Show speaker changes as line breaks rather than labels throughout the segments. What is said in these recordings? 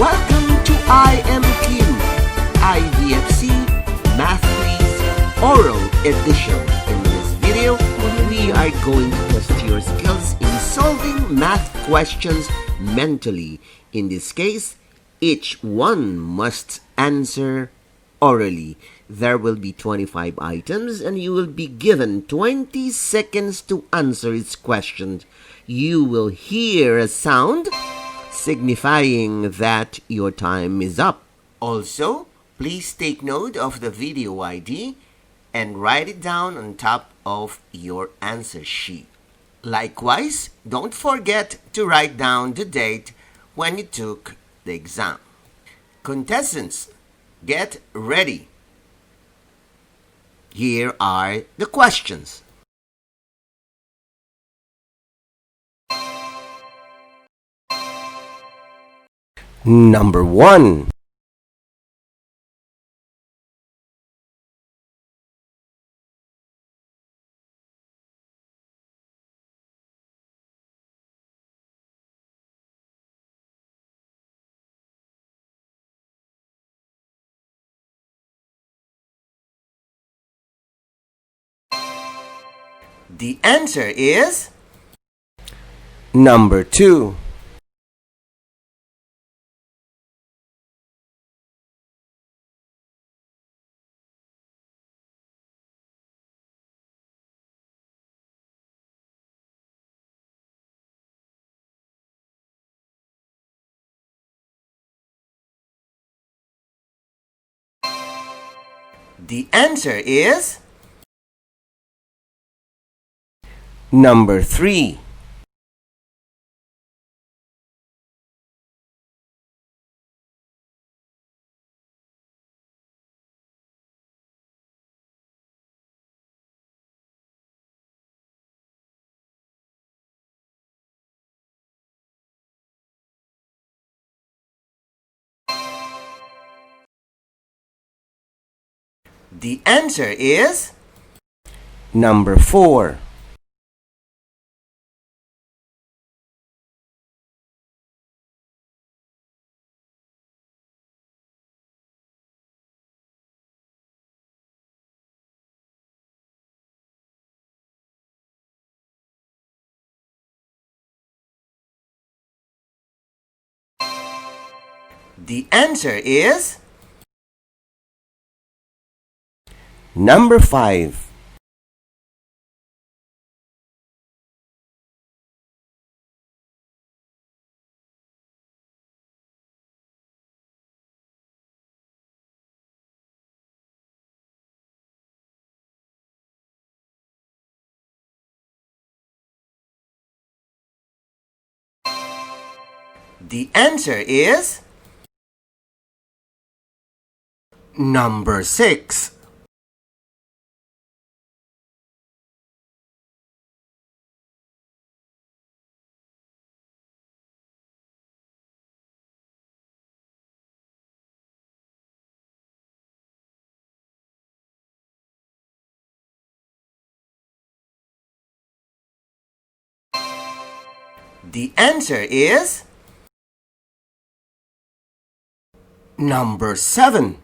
Welcome to IMQ, IDFC Math Quiz Oral Edition. In this video, we are going to test your skills in solving math questions mentally. In this case, each one must answer orally. There will be 25 items and you will be given 20 seconds to answer its question. You will hear a sound signifying that your time is up. Also, please take note of the video ID and write it down on top of your answer sheet. Likewise, don't forget to write down the date when you took the exam. Contestants, get ready. Here are the questions. Number 1. The answer is number 2. The answer is number 3. The answer is number 4. The answer is number 5. The answer is number 6. The answer is number 7.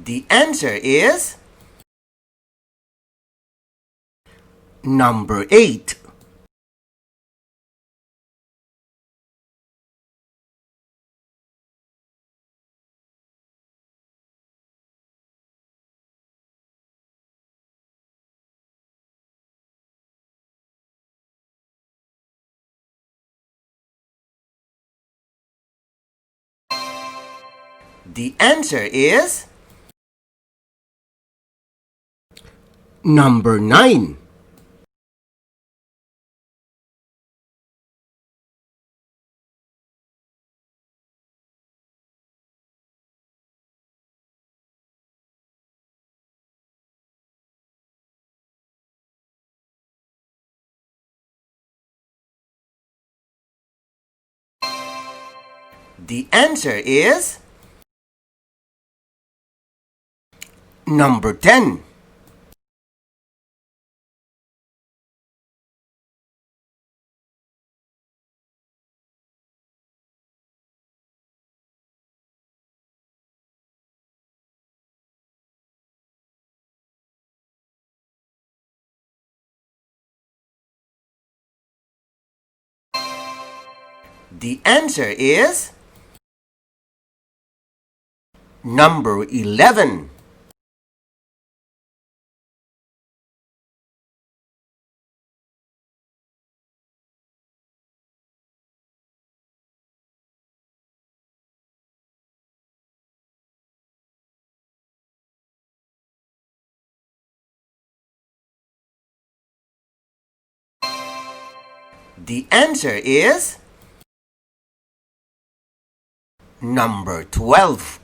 The answer is number 8. The answer is number 9. The answer is number 10. The answer is number 11. The answer is number 12.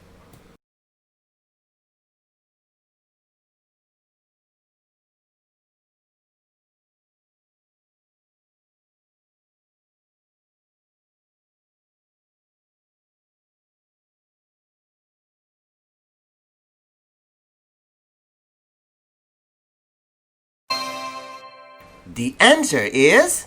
The answer is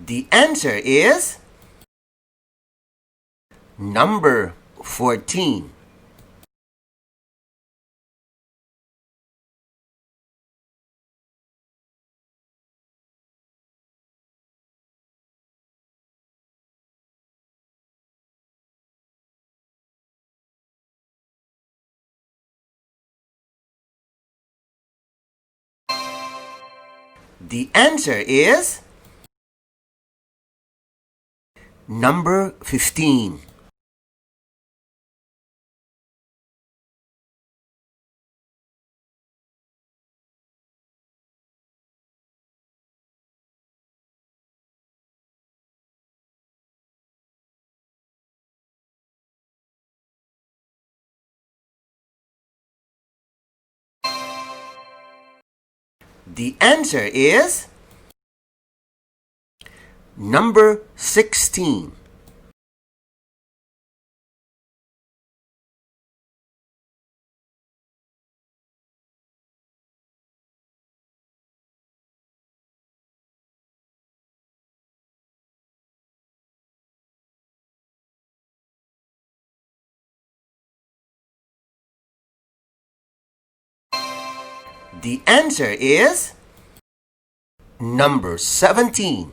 the answer is number 14. The answer is number 15. The answer is number 16. The answer is number 17.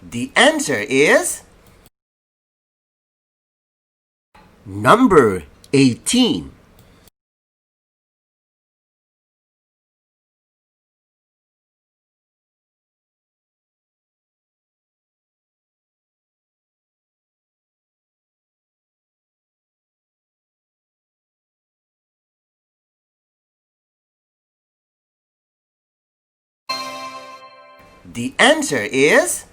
The answer is number 18. The answer is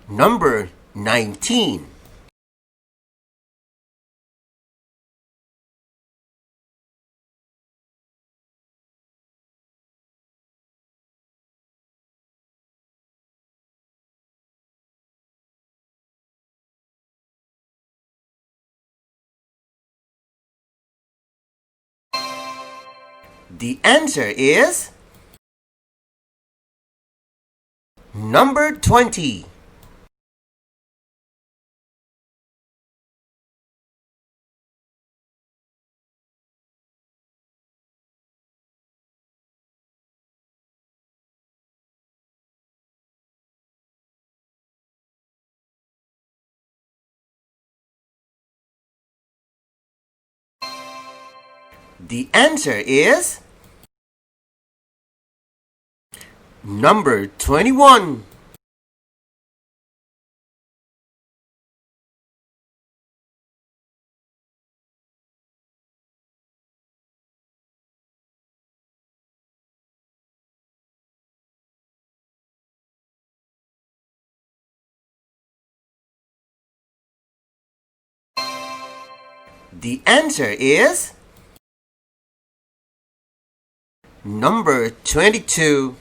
number 19. The answer is number 20. The answer is number 21. The answer is number 22.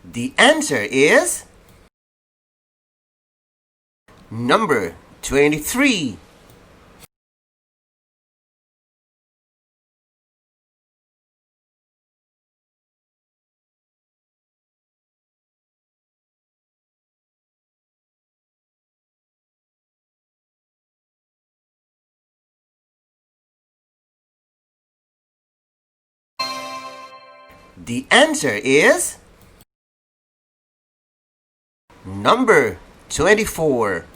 The answer is number 23. The answer is number 24.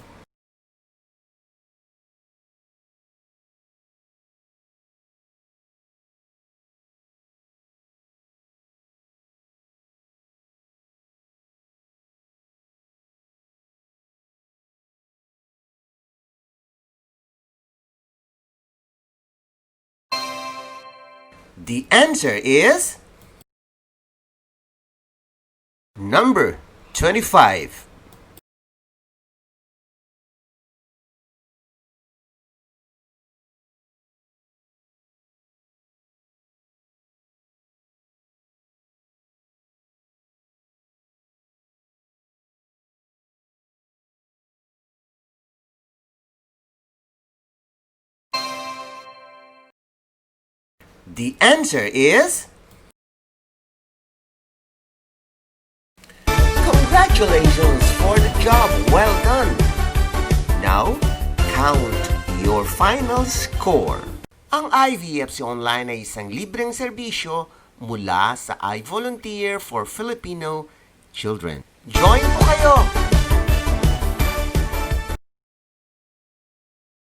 The answer is number 25. The answer is congratulations for the job well done. Now, count your final score. Ang IVFC Online ay isang libreng serbisyo mula sa iVolunteer for Filipino Children. Join po kayo!